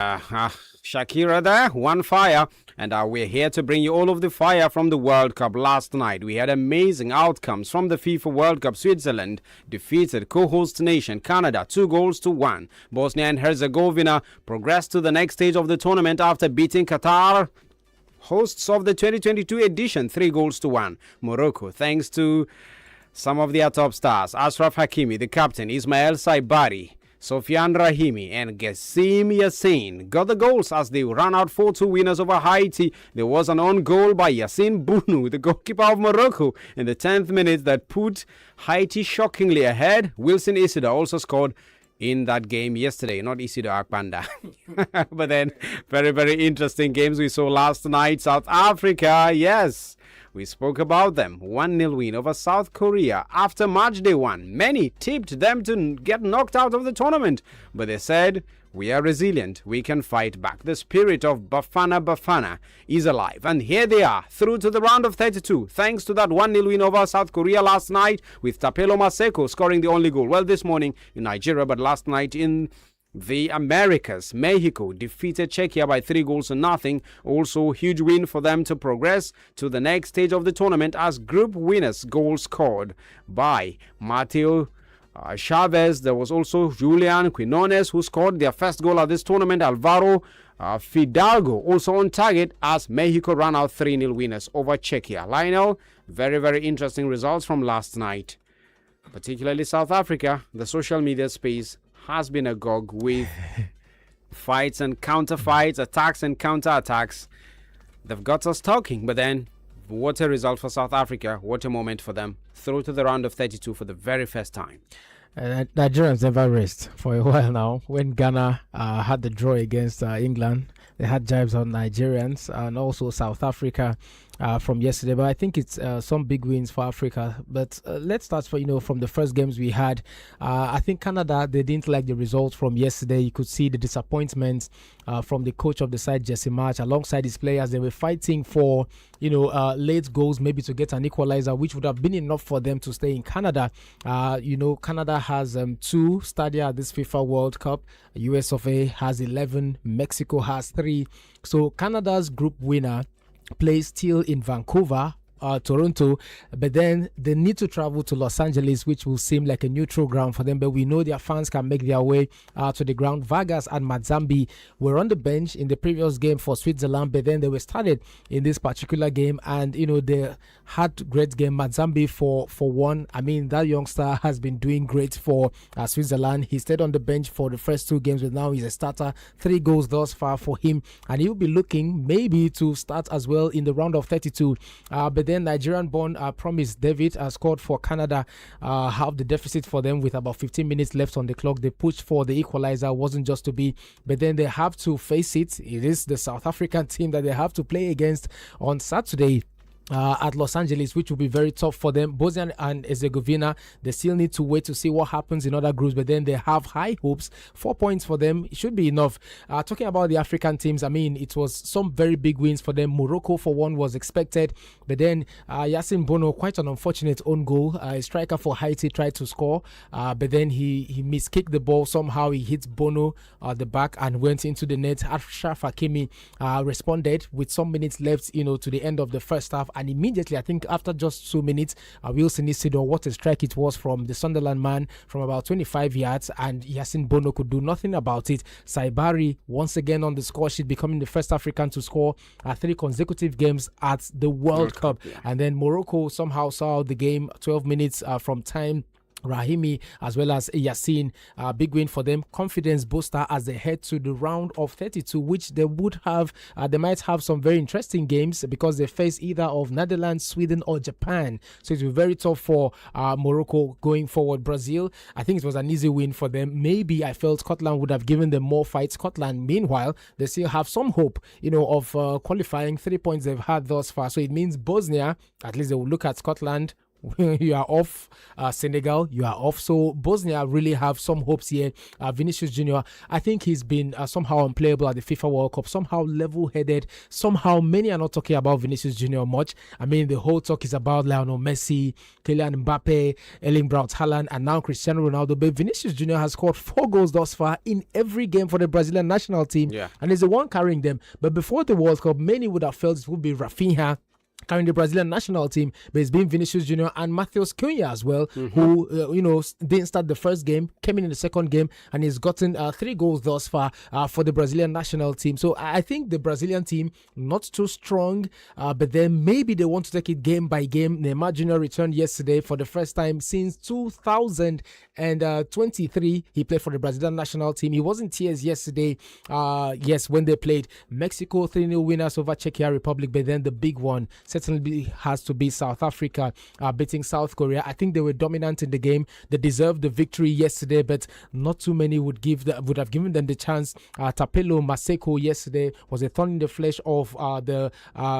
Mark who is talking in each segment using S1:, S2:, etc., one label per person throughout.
S1: Shakira there, one fire. And we're here to bring you all of the fire from the World Cup last night. We had amazing outcomes from the FIFA World Cup. Switzerland defeated co-host nation Canada 2-1. Bosnia and Herzegovina progressed to the next stage of the tournament after beating Qatar, hosts of the 2022 edition, 3-1. Morocco, thanks to some of their top stars, Ashraf Hakimi, the captain, Ismail Saibari, Sofian Rahimi and Gassim Yassin got the goals as they ran out 4-2 winners over Haiti. There was an own goal by Yassin Bounou, the goalkeeper of Morocco, in the 10th minute that put Haiti shockingly ahead. Wilson Isidore also scored in that game yesterday, not Isidore Akpanda. But then, very, very interesting games we saw last night. South Africa, yes. We spoke about them. 1-0 win over South Korea after match day 1. Many tipped them to get knocked out of the tournament, but they said, we are resilient. We can fight back. The spirit of Bafana is alive. And here they are, through to the round of 32, thanks to that 1-0 win over South Korea last night, with Tapelo Maseko scoring the only goal. Well, this morning in Nigeria, but last night in the Americas. Mexico defeated Czechia by 3-0. Also, huge win for them to progress to the next stage of the tournament as group winners. Goals scored by Mateo Chavez. There was also Julian Quinones who scored their first goal at this tournament. Alvaro Fidalgo also on target as Mexico ran out 3-0 winners over Czechia. Lionel, very, very interesting results from last night. Particularly South Africa, the social media space has been agog with fights and counter-fights, attacks and counter-attacks. They've got us talking, but then what a result for South Africa. What a moment for them. Through to the round of 32 for the very first time.
S2: Nigerians never rest for a while now. When Ghana had the draw against England, they had jibes on Nigerians and also South Africa from yesterday. But I think it's some big wins for Africa. But let's start from the first games we had. I think Canada, they didn't like the results from yesterday. You could see the disappointment from the coach of the side, Jesse March, alongside his players. They were fighting for late goals, maybe to get an equalizer, which would have been enough for them to stay in Canada. Canada has 2 stadia at this FIFA World Cup. US of A has 11. Mexico has 3. So Canada's group winner plays still in Vancouver, Toronto, but then they need to travel to Los Angeles, which will seem like a neutral ground for them, but we know their fans can make their way to the ground. Vargas and Mazambi were on the bench in the previous game for Switzerland, but then they were started in this particular game, and they had great game. Mazambi for one, I mean, that youngster has been doing great for Switzerland. He stayed on the bench for the first 2 games, but now he's a starter. 3 goals thus far for him, and he'll be looking maybe to start as well in the round of 32. But then Nigerian-born Promise David scored for Canada, half the deficit for them with about 15 minutes left on the clock. They pushed for the equalizer, wasn't just to be, but then they have to face it. It is the South African team that they have to play against on Saturday at Los Angeles, which will be very tough for them. Bosnia and Herzegovina, they still need to wait to see what happens in other groups, but then they have high hopes. 4 points for them, it should be enough. Talking about the African teams, I mean, it was some very big wins for them. Morocco, for one, was expected, but then Yassin Bono, quite an unfortunate own goal. A striker for Haiti tried to score, but then he miskicked the ball. Somehow he hit Bono at the back and went into the net. Ashraf Hakimi responded with some minutes left, to the end of the first half. And immediately, I think after just 2 minutes, Wilson Isidore, what a strike it was from the Sunderland man from about 25 yards, and Yassin Bono could do nothing about it. Saibari, once again on the score sheet, becoming the first African to score 3 consecutive games at the World Cup. Yeah. And then Morocco somehow saw the game 12 minutes from time. Rahimi as well as Yassin, big win for them, confidence booster as they head to the round of 32, which they would have, they might have some very interesting games because they face either of Netherlands, Sweden or Japan, so it will be very tough for Morocco going forward. Brazil, I think it was an easy win for them. Maybe I felt Scotland would have given them more fight. Scotland, meanwhile, they still have some hope, of qualifying. 3 points they've had thus far, so it means Bosnia, at least they will look at Scotland You are off. Senegal, you are off. So Bosnia really have some hopes here. Vinicius Junior, I think he's been somehow unplayable at the FIFA World Cup, somehow level-headed. Somehow many are not talking about Vinicius Junior much. I mean, the whole talk is about Lionel Messi, Kylian Mbappe, Erling Braut Haaland, and now Cristiano Ronaldo. But Vinicius Junior has scored 4 goals thus far in every game for the Brazilian national team, and is the one carrying them. But before the World Cup, many would have felt it would be Rafinha carrying the Brazilian national team, but it's been Vinicius Junior and Matheus Cunha as well, who didn't start the first game, came in the second game, and he's gotten 3 goals thus far for the Brazilian national team. So I think the Brazilian team not too strong, but then maybe they want to take it game by game. Neymar Junior returned yesterday for the first time since 2023. He played for the Brazilian national team. He was in tears yesterday. When they played Mexico 3-0 winners over Czech Republic, but then the big one certainly has to be South Africa beating South Korea. I think they were dominant in the game. They deserved the victory yesterday, but not too many would have given them the chance. Tapelo Maseko yesterday was a thorn in the flesh of the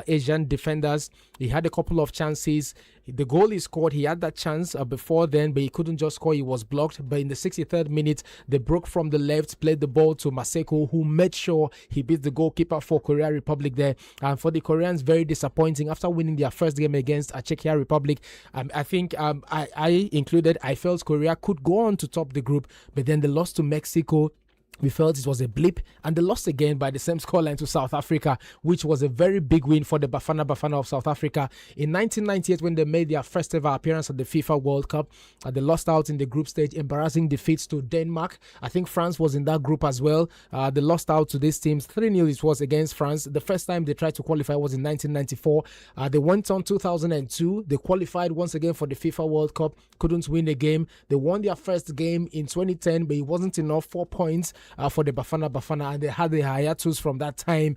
S2: Asian defenders. He had a couple of chances. The goal he scored, he had that chance before then, but he couldn't just score. He was blocked. But in the 63rd minute, they broke from the left, played the ball to Maseko, who made sure he beat the goalkeeper for Korea Republic there. And for the Koreans, very disappointing after winning their first game against Czech Republic. I think I included, I felt Korea could go on to top the group, but then they lost to Mexico. We felt it was a blip, and they lost again by the same scoreline to South Africa, which was a very big win for the Bafana of South Africa. In 1998, when they made their first ever appearance at the FIFA World Cup, they lost out in the group stage, embarrassing defeats to Denmark. I think France was in that group as well. They lost out to these teams. 3-0 it was against France. The first time they tried to qualify was in 1994. They went on 2002. They qualified once again for the FIFA World Cup, couldn't win a game. They won their first game in 2010, but it wasn't enough, 4 points. For the Bafana, and they had the hiatus from that time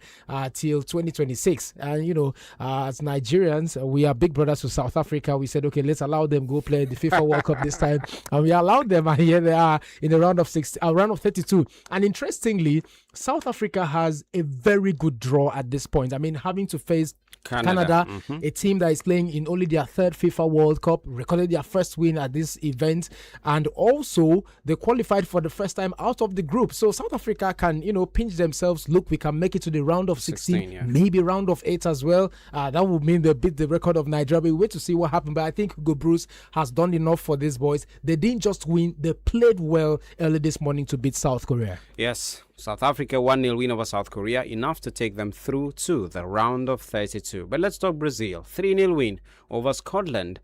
S2: till 2026. And as Nigerians, we are big brothers to South Africa. We said, okay, let's allow them go play the FIFA World Cup this time, and we allowed them. And here they are in the round of 32. And interestingly, South Africa has a very good draw at this point. I mean, having to face Canada, a team that is playing in only their 3rd FIFA World Cup, recorded their first win at this event, and also they qualified for the first time out of the group. So South Africa can, pinch themselves. Look, we can make it to the round of 16, maybe round of 8 as well. That would mean they beat the record of Nigeria. We wait to see what happened, but I think Hugo Bruce has done enough for these boys. They didn't just win, they played well early this morning to beat South Korea.
S1: Yes, South Africa 1-0 win over South Korea, enough to take them through to the round of 32. But let's talk Brazil. 3-0 win over Scotland,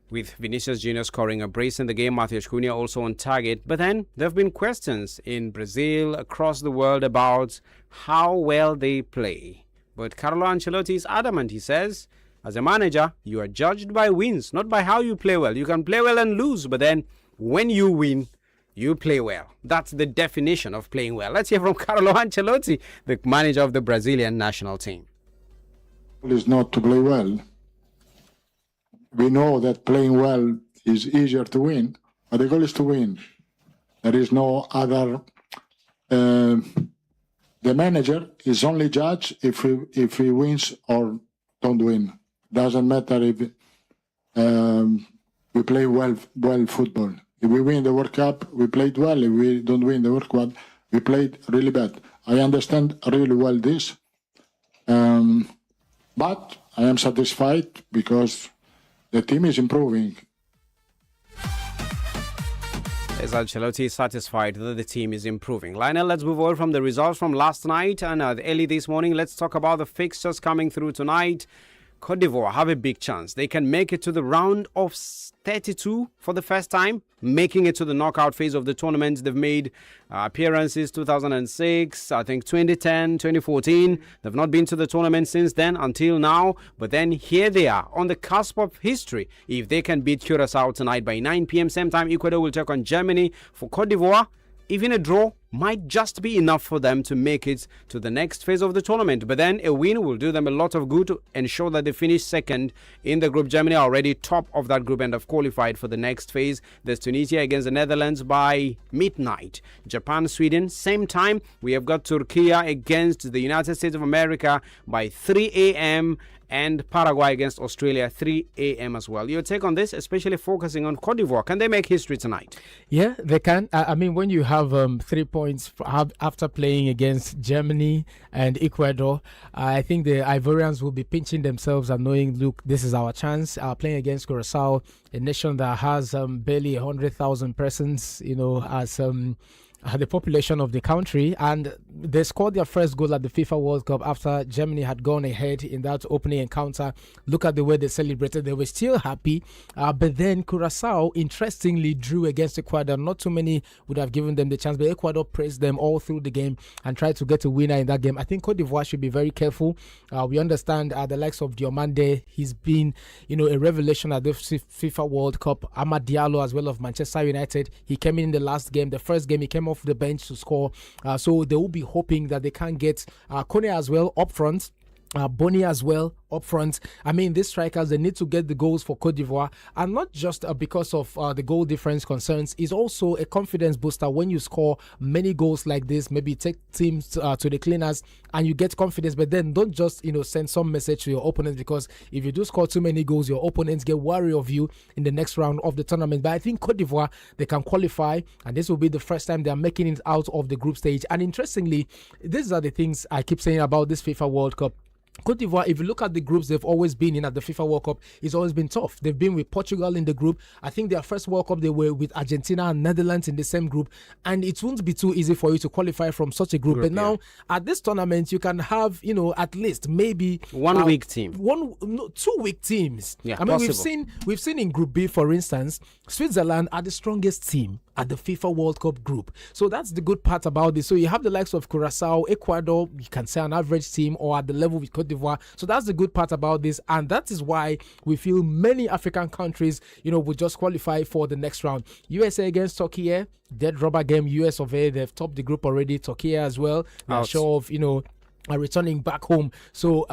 S1: with Vinicius Junior scoring a brace in the game. Matheus Cunha also on target. But then there have been questions in Brazil, across the world, about how well they play. But Carlo Ancelotti is adamant. He says, as a manager, you are judged by wins, not by how you play well. You can play well and lose, but then when you win, you play well. That's the definition of playing well. Let's hear from Carlo Ancelotti, the manager of the Brazilian national team.
S3: It is not to play well. We know that playing well is easier to win, but the goal is to win. There is no other. The manager is only judged if he wins or don't win. Doesn't matter if we play well football. If we win the World Cup, we played well. If we don't win the World Cup, we played really bad. I understand really well this, but I am satisfied because the team is improving.
S1: As Ancelotti is satisfied that the team is improving. Lionel, let's move on from the results from last night and early this morning. Let's talk about the fixtures coming through tonight. Côte d'Ivoire have a big chance. They can make it to the round of 32 for the first time, making it to the knockout phase of the tournament. They've made appearances 2006, I think 2010, 2014. They've not been to the tournament since then until now. But then here they are on the cusp of history. If they can beat Curacao tonight by 9 p.m. same time, Ecuador will take on Germany. For Côte d'Ivoire, even a draw might just be enough for them to make it to the next phase of the tournament. But then a win will do them a lot of good to ensure that they finish second in the group. Germany are already top of that group and have qualified for the next phase. There's Tunisia against the Netherlands by midnight. Japan, Sweden, same time. We have got Turkey against the United States of America by 3 a.m. and Paraguay against Australia 3 a.m. as well. Your take on this, especially focusing on Cote d'Ivoire. Can they make history tonight?
S2: Yeah, they can. I mean, when you have 3 points after playing against Germany and Ecuador, I think the Ivorians will be pinching themselves and knowing, look, this is our chance. Playing against Curacao, a nation that has barely 100,000 persons, as the population of the country, and they scored their first goal at the FIFA World Cup after Germany had gone ahead in that opening encounter. Look at the way they celebrated. They were still happy, but then Curacao interestingly drew against Ecuador. Not too many would have given them the chance, but Ecuador praised them all through the game and tried to get a winner in that game. I think Cote d'Ivoire should be very careful. We understand the likes of Diomande, he's been a revelation at the FIFA World Cup. Amad Diallo as well of Manchester United, he came in the last game. The first game he came off the bench to score, so they will be hoping that they can get Kone as well up front, Boni as well up front. I mean, these strikers, they need to get the goals for Cote d'Ivoire, and not just because of the goal difference concerns. It's also a confidence booster when you score many goals like this. Maybe take teams to the cleaners and you get confidence, but then don't just send some message to your opponents, because if you do score too many goals, your opponents get wary of you in the next round of the tournament. But I think Cote d'Ivoire, they can qualify, and this will be the first time they are making it out of the group stage. And interestingly, these are the things I keep saying about this FIFA World Cup. Cote d'Ivoire, if you look at the groups they've always been in at the FIFA World Cup, it's always been tough. They've been with Portugal in the group. I think their first World Cup, they were with Argentina and Netherlands in the same group. And it won't be too easy for you to qualify from such a group. But now, at this tournament, you can have, at least maybe...
S1: one weak team.
S2: 2 weak teams.
S1: Yeah,
S2: I mean,
S1: possible.
S2: we've seen in Group B, for instance, Switzerland are the strongest team at the FIFA World Cup group. So that's the good part about this. So you have the likes of Curacao, Ecuador, you can say an average team, or at the level with Cote d'Ivoire. So that's the good part about this. And that is why we feel many African countries, will just qualify for the next round. USA against Turkey, dead rubber game. US of A, they've topped the group already. Turkey as well. They're sure of, are returning back home. So,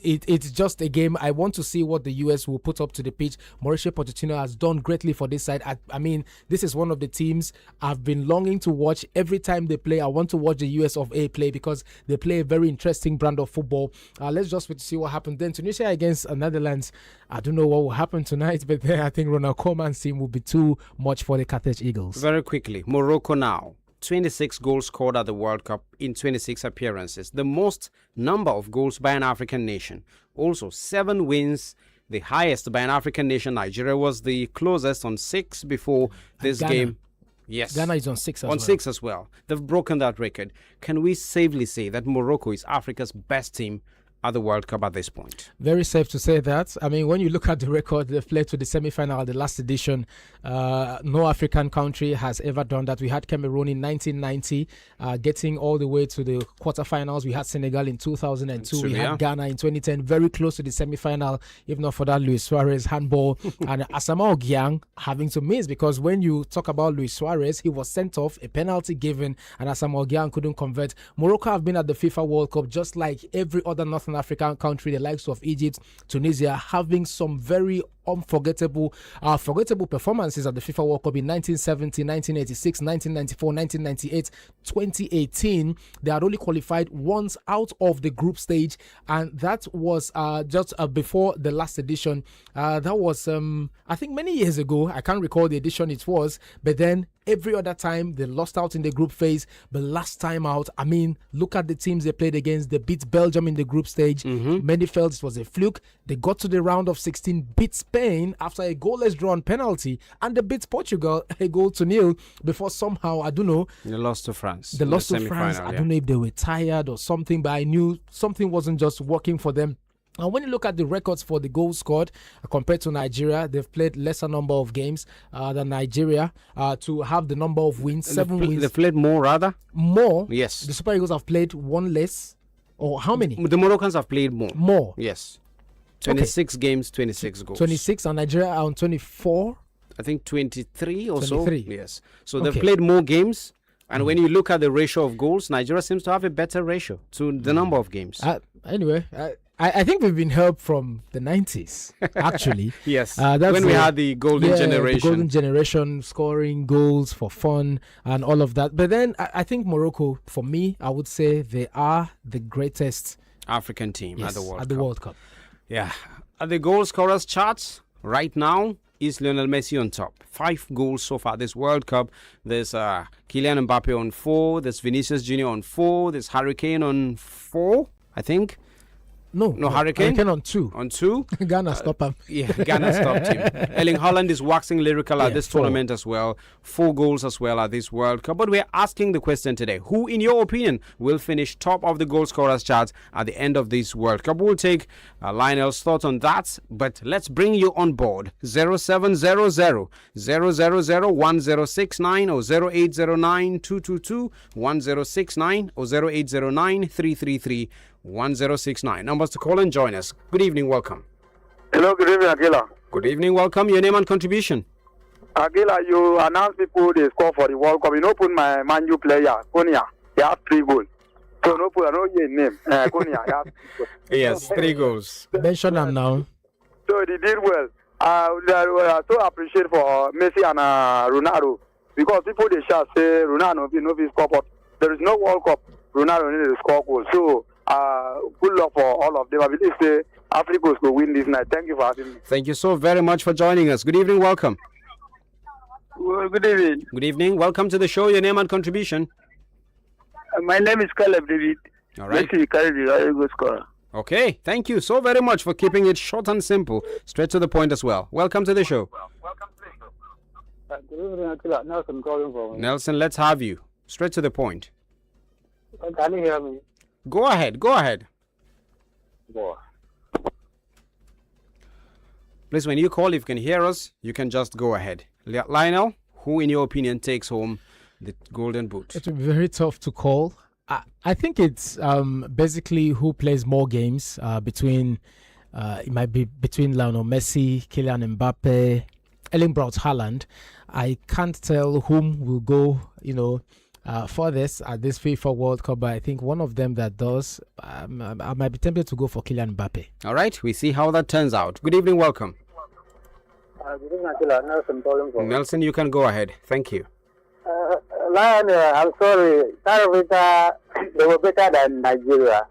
S2: it's just a game. I want to see what the US will put up to the pitch. Mauricio Pochettino has done greatly for this side. I mean, this is one of the teams I've been longing to watch. Every time they play, I want to watch the US of A play, because they play a very interesting brand of football. Let's just wait to see what happens. Then Tunisia against Netherlands. I don't know what will happen tonight, but then I think Ronald Koeman's team will be too much for the Carthage Eagles.
S1: Very quickly, Morocco now. 26 goals scored at the World Cup in 26 appearances, the most number of goals by an African nation. Also, 7 wins, the highest by an African nation. Nigeria was the closest on 6 before this game. Yes.
S2: Ghana is on 6 as well.
S1: On 6 as well. They've broken that record. Can we safely say that Morocco is Africa's best team at the World Cup at this point?
S2: Very safe to say that. I mean, when you look at the record, they've played to the semi-final at the last edition. No African country has ever done that. We had Cameroon in 1990, getting all the way to the quarterfinals. We had Senegal in 2002. We had Ghana in 2010, very close to the semi-final, if not for that Luis Suarez handball. And Asamoah Gyan having to miss, because when you talk about Luis Suarez, he was sent off, a penalty given, and Asamoah Gyan couldn't convert. Morocco have been at the FIFA World Cup just like every other Northern African country, the likes of Egypt, Tunisia, having some very unforgettable performances at the FIFA World Cup in 1970, 1986, 1994, 1998, 2018. They had only qualified once out of the group stage, and that was just before the last edition. That was, I think, many years ago. I can't recall the edition it was, but then every other time they lost out in the group phase. But last time out, I mean, look at the teams they played against. They beat Belgium in the group stage. Many felt it was a fluke. They got to the round of 16, beat Spain after a goalless draw on penalty, and they beat Portugal a 0-0 before somehow, I don't know.
S1: They lost to France.
S2: They lost to France. I don't know if they were tired or something, but I knew something wasn't just working for them. And when you look at the records for the goals scored compared to Nigeria, they've played lesser number of games than Nigeria to have the number of wins, 7 wins.
S1: They've played more, rather?
S2: More?
S1: Yes.
S2: The Super Eagles have played 1 less. Or how many?
S1: The Moroccans have played more.
S2: More?
S1: Yes. 26 games, 26 goals.
S2: 26, and Nigeria are on 24?
S1: I think 23 or
S2: 23.
S1: so. Yes. So they've played more games And when you look at the ratio of goals, Nigeria seems to have a better ratio to the number of games.
S2: Anyway, I think we've been helped from the 90s, actually.
S1: Yes,
S2: that's
S1: when we had the golden generation.
S2: The golden generation, scoring goals for fun and all of that. But then I think Morocco, for me, I would say they are the greatest
S1: African team at the
S2: World Cup.
S1: Yeah. At the goal scorers charts, right now, is Lionel Messi on top. 5 goals so far this World Cup. There's Kylian Mbappe on 4. There's Vinicius Junior on 4. There's Harry Kane on 4, I think.
S2: No,
S1: Hurricane.
S2: Hurricane on 2.
S1: On 2.
S2: Ghana stopped him.
S1: Yeah, Ghana stopped him. Erling Haaland is waxing lyrical at this tournament as well. 4 goals as well at this World Cup. But we're asking the question today, who, in your opinion, will finish top of the goal scorers charts at the end of this World Cup? We'll take Lionel's thoughts on that, but let's bring you on board. 0700 000 1069 or 0809 222 1069 or 0809 333 1069. Numbers to call and join us. Good evening, welcome.
S4: Hello, good evening, Agila.
S1: Good evening, welcome. Your name and contribution.
S4: Agila, you announced people they score for the World Cup. You know, put my Man U player, Konya. He has 3 goals. So no put, I know your name. Konya.
S1: Yes, 3 goals.
S2: Mention them now.
S4: So they did well. I so appreciate for Messi and Ronaldo, because people they shall say Ronaldo no score, but there is no World Cup. Ronaldo need to score goals. So good luck for all of them. I believe say Africa will win this night. Thank you for having me.
S1: Thank you so very much for joining us. Good evening, welcome.
S5: Well, good evening.
S1: Good evening, welcome to the show. Your name and contribution.
S5: My name is Caleb David.
S1: All right.
S5: Messi carried the goal scorer.
S1: Okay, thank you so very much for keeping it short and simple, straight to the point as well. Welcome to the show.
S5: Good evening, Akila. Nelson calling from.
S1: Nelson, let's have you. Straight to the point.
S5: Can you hear me?
S1: Go ahead, go ahead.
S5: Boy.
S1: Please, when you call, if you can hear us, you can just go ahead. Lionel, who in your opinion takes home the golden boot?
S2: It will be very tough to call. I think it's basically who plays more games between, it might be between Lionel Messi, Kylian Mbappe, Erling Braut Haaland. I can't tell whom will go, for this at this FIFA World Cup, but I think one of them that does, I might be tempted to go for Kylian Mbappe.
S1: All right, we see how that turns out. Good evening, welcome.
S5: Good evening, Akila. Nelson calling from.
S1: Nelson, you can go ahead. Thank you.
S5: Lion, I'm sorry. South Africa, they were better than Nigeria.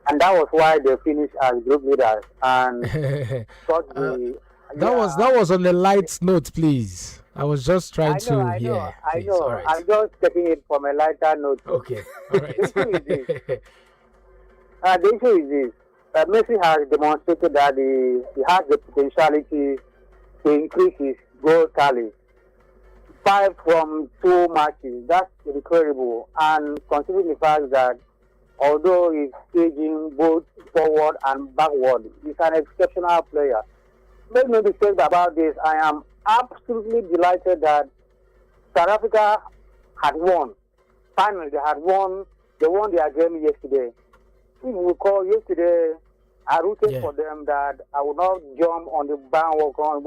S5: And that was why they finished as group leaders. And
S2: that was on the light note, please. I was just trying to.
S5: I know.
S2: Right.
S5: I'm just taking it from a lighter note.
S2: Okay. All right.
S5: The issue is this. Messi has demonstrated that he has the potentiality to increase his goal tally. 5 from 2 matches. That's incredible. And considering the fact that although he's staging both forward and backward, he's an exceptional player. Make no mistake about this. I am absolutely delighted that South Africa had won. Finally, they had won. They won their game yesterday. If you recall, yesterday, I rooted for them that I would not jump on the bandwagon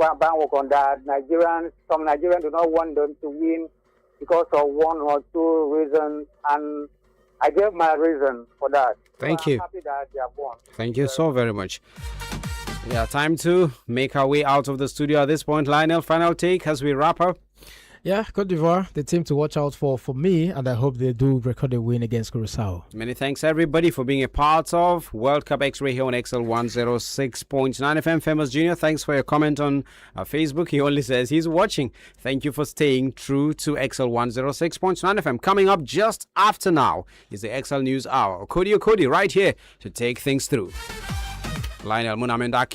S5: that some Nigerians do not want them to win because of 1 or 2 reasons, and I gave my reason for that.
S1: Thank
S5: so
S1: you.
S5: I'm happy that they have won.
S1: Thank you so very much. Yeah, time to make our way out of the studio at this point. Lionel, final take as we wrap up.
S2: Yeah, Cote d'Ivoire, the team to watch out for me, and I hope they do record a win against Curacao.
S1: Many thanks, everybody, for being a part of World Cup X-Ray here on XL1069 FM. Famous Junior, thanks for your comment on Facebook. He only says he's watching. Thank you for staying true to XL1069 FM. Coming up just after now is the XL News Hour. Okodi right here to take things through. Lionel Munamendaki.